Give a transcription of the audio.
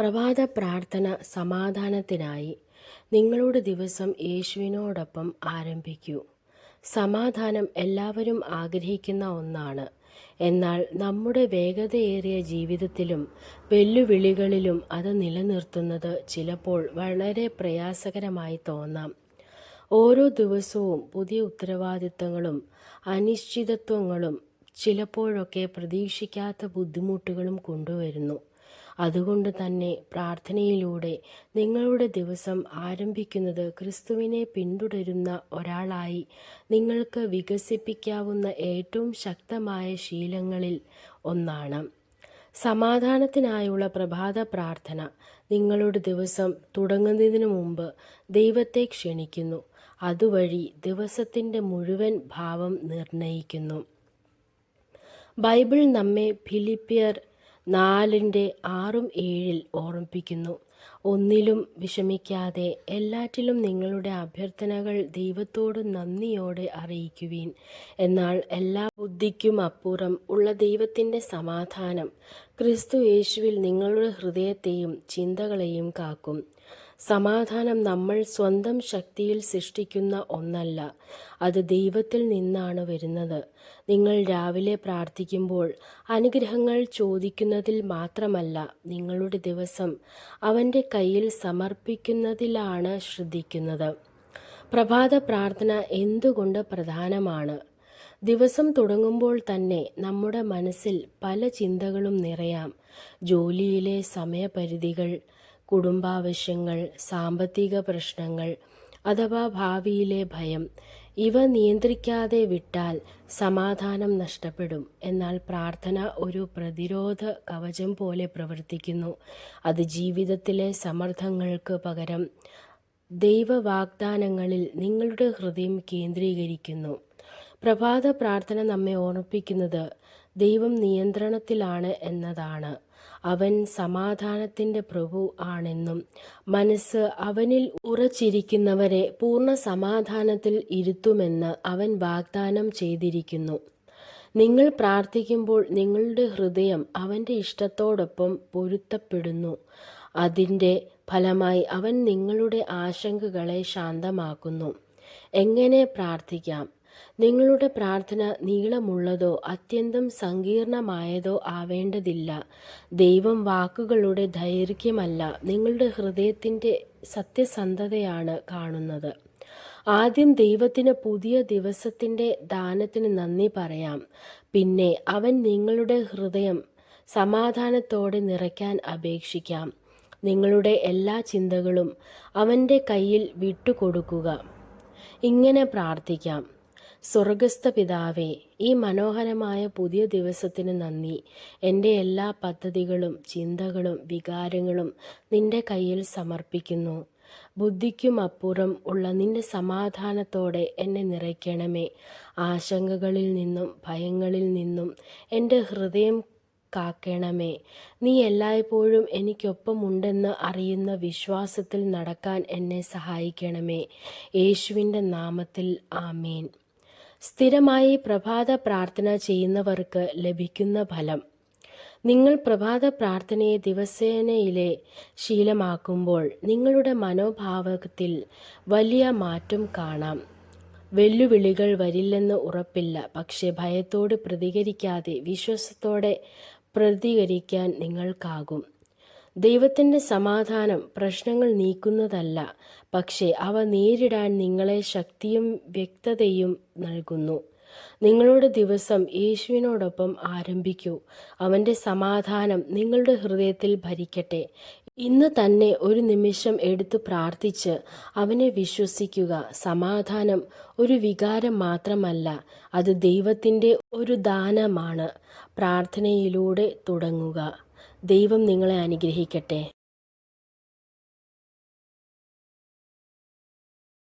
പ്രഭാത പ്രാർത്ഥന സമാധാനത്തിനായി. നിങ്ങളുടെ ദിവസം യേശുവിനോടൊപ്പം ആരംഭിക്കൂ. സമാധാനം എല്ലാവരും ആഗ്രഹിക്കുന്ന ഒന്നാണ്. എന്നാൽ നമ്മുടെ വേഗതയേറിയ ജീവിതത്തിലും വെല്ലുവിളികളിലും അത് നിലനിർത്തുന്നത് ചിലപ്പോൾ വളരെ പ്രയാസകരമായി തോന്നാം. ഓരോ ദിവസവും പുതിയ ഉത്തരവാദിത്തങ്ങളും അനിശ്ചിതത്വങ്ങളും ചിലപ്പോഴൊക്കെ പ്രതീക്ഷിക്കാത്ത ബുദ്ധിമുട്ടുകളും കൊണ്ടുവരുന്നു. അതുകൊണ്ട് തന്നെ പ്രാർത്ഥനയിലൂടെ നിങ്ങളുടെ ദിവസം ആരംഭിക്കുന്നത് ക്രിസ്തുവിനെ പിന്തുടരുന്ന ഒരാളായി നിങ്ങൾക്ക് വികസിപ്പിക്കാവുന്ന ഏറ്റവും ശക്തമായ ശീലങ്ങളിൽ ഒന്നാണ്. സമാധാനത്തിനായുള്ള പ്രഭാത പ്രാർത്ഥന നിങ്ങളുടെ ദിവസം തുടങ്ങുന്നതിന് മുമ്പ് ദൈവത്തെ ക്ഷണിക്കുന്നു. അതുവഴി ദിവസത്തിൻ്റെ മുഴുവൻ ഭാവം നിർണയിക്കുന്നു. ബൈബിൾ നമ്മെ ഫിലിപ്പിയർ 4:6-7 ഓർമ്മിപ്പിക്കുന്നു. ഒന്നിലും വിഷമിക്കാതെ എല്ലാറ്റിലും നിങ്ങളുടെ അഭ്യർത്ഥനകൾ ദൈവത്തോട് നന്ദിയോടെ അറിയിക്കുവിൻ. എന്നാൽ എല്ലാ ബുദ്ധിക്കും അപ്പുറം ഉള്ള ദൈവത്തിൻ്റെ സമാധാനം ക്രിസ്തു യേശുവിൽ നിങ്ങളുടെ ഹൃദയത്തെയും ചിന്തകളെയും കാക്കും. സമാധാനം നമ്മൾ സ്വന്തം ശക്തിയിൽ സൃഷ്ടിക്കുന്ന ഒന്നല്ല, അത് ദൈവത്തിൽ നിന്നാണ് വരുന്നത്. നിങ്ങൾ രാവിലെ പ്രാർത്ഥിക്കുമ്പോൾ അനുഗ്രഹങ്ങൾ ചോദിക്കുന്നതിൽ മാത്രമല്ല, നിങ്ങളുടെ ദിവസം അവൻ്റെ കയ്യിൽ സമർപ്പിക്കുന്നതിലാണ് ശ്രദ്ധിക്കുന്നത്. പ്രഭാത പ്രാർത്ഥന എന്തുകൊണ്ട് പ്രധാനമാണ്? ദിവസം തുടങ്ങുമ്പോൾ തന്നെ നമ്മുടെ മനസ്സിൽ പല ചിന്തകളും നിറയാം. ജോലിയിലെ സമയപരിധികൾ, കുടുംബാവശ്യങ്ങൾ, സാമ്പത്തിക പ്രശ്നങ്ങൾ അഥവാ ഭാവിയിലെ ഭയം. ഇവ നിയന്ത്രിക്കാതെ വിട്ടാൽ സമാധാനം നഷ്ടപ്പെടും. എന്നാൽ പ്രാർത്ഥന ഒരു പ്രതിരോധ കവചം പോലെ പ്രവർത്തിക്കുന്നു. അത് ജീവിതത്തിലെ സമ്മർദ്ദങ്ങൾക്ക് പകരം ദൈവവാഗ്ദാനങ്ങളിൽ നിങ്ങളുടെ ഹൃദയം കേന്ദ്രീകരിക്കുന്നു. പ്രഭാത പ്രാർത്ഥന നമ്മെ ഓർമ്മിപ്പിക്കുന്നത് ദൈവം നിയന്ത്രണത്തിലാണ് എന്നതാണ്. അവൻ സമാധാനത്തിൻ്റെ പ്രഭു ആണെന്നും മനസ്സ് അവനിൽ ഉറച്ചിരിക്കുന്നവരെ പൂർണ്ണ സമാധാനത്തിൽ ഇരുത്തുമെന്ന് അവൻ വാഗ്ദാനം ചെയ്തിരിക്കുന്നു. നിങ്ങൾ പ്രാർത്ഥിക്കുമ്പോൾ നിങ്ങളുടെ ഹൃദയം അവൻ്റെ ഇഷ്ടത്തോടൊപ്പം പൊരുത്തപ്പെടുന്നു. അതിൻ്റെ ഫലമായി അവൻ നിങ്ങളുടെ ആശങ്കകളെ ശാന്തമാക്കുന്നു. എങ്ങനെ പ്രാർത്ഥിക്കാം? നിങ്ങളുടെ പ്രാർത്ഥന നീളമുള്ളതോ അത്യന്തം സങ്കീർണമായതോ ആവേണ്ടതില്ല. ദൈവം വാക്കുകളുടെ ദൈർഘ്യമല്ല, നിങ്ങളുടെ ഹൃദയത്തിൻ്റെ സത്യസന്ധതയാണ് കാണുന്നത്. ആദ്യം ദൈവത്തിന് പുതിയ ദിവസത്തിൻ്റെ ദാനത്തിന് നന്ദി പറയാം. പിന്നെ അവൻ നിങ്ങളുടെ ഹൃദയം സമാധാനത്തോടെ നിറയ്ക്കാൻ അപേക്ഷിക്കാം. നിങ്ങളുടെ എല്ലാ ചിന്തകളും അവൻ്റെ കയ്യിൽ വിട്ടുകൊടുക്കുക. ഇങ്ങനെ പ്രാർത്ഥിക്കാം: സ്വർഗസ്ഥ പിതാവേ, ഈ മനോഹരമായ പുതിയ ദിവസത്തിന് നന്ദി. എൻ്റെ എല്ലാ പദ്ധതികളും ചിന്തകളും വികാരങ്ങളും നിൻ്റെ കയ്യിൽ സമർപ്പിക്കുന്നു. ബുദ്ധിക്കും അപ്പുറം ഉള്ള നിൻ്റെ സമാധാനത്തോടെ എന്നെ നിറയ്ക്കണമേ. ആശങ്കകളിൽ നിന്നും ഭയങ്ങളിൽ നിന്നും എൻ്റെ ഹൃദയം കാക്കണമേ. നീ എല്ലായ്പ്പോഴും എനിക്കൊപ്പമുണ്ടെന്ന് അറിയുന്ന വിശ്വാസത്തിൽ നടക്കാൻ എന്നെ സഹായിക്കണമേ. യേശുവിൻ്റെ നാമത്തിൽ ആമേൻ. സ്ഥിരമായി പ്രഭാത പ്രാർത്ഥന ചെയ്യുന്നവർക്ക് ലഭിക്കുന്ന ഫലം. നിങ്ങൾ പ്രഭാത പ്രാർത്ഥനയെ ദിവസേനയിലെ ശീലമാക്കുമ്പോൾ നിങ്ങളുടെ മനോഭാവത്തിൽ വലിയ മാറ്റം കാണാം. വെല്ലുവിളികൾ വരില്ലെന്ന് ഉറപ്പില്ല, പക്ഷേ ഭയത്തോട് പ്രതികരിക്കാതെ വിശ്വാസത്തോടെ പ്രതികരിക്കാൻ നിങ്ങൾക്കാകും. ദൈവത്തിൻ്റെ സമാധാനം പ്രശ്നങ്ങൾ നീക്കുന്നതല്ല, പക്ഷേ അവ നേരിടാൻ നിങ്ങളെ ശക്തിയും വ്യക്തതയും നൽകുന്നു. നിങ്ങളുടെ ദിവസം യേശുവിനോടൊപ്പം ആരംഭിക്കൂ. അവൻ്റെ സമാധാനം നിങ്ങളുടെ ഹൃദയത്തിൽ ഭരിക്കട്ടെ. ഇന്ന് തന്നെ ഒരു നിമിഷം എടുത്ത് പ്രാർത്ഥിച്ച് അവനെ വിശ്വസിക്കുക. സമാധാനം ഒരു വികാരം മാത്രമല്ല, അത് ദൈവത്തിൻ്റെ ഒരു ദാനമാണ്. പ്രാർത്ഥനയിലൂടെ തുടങ്ങുക. ദൈവം നിങ്ങളെ അനുഗ്രഹിക്കട്ടെ.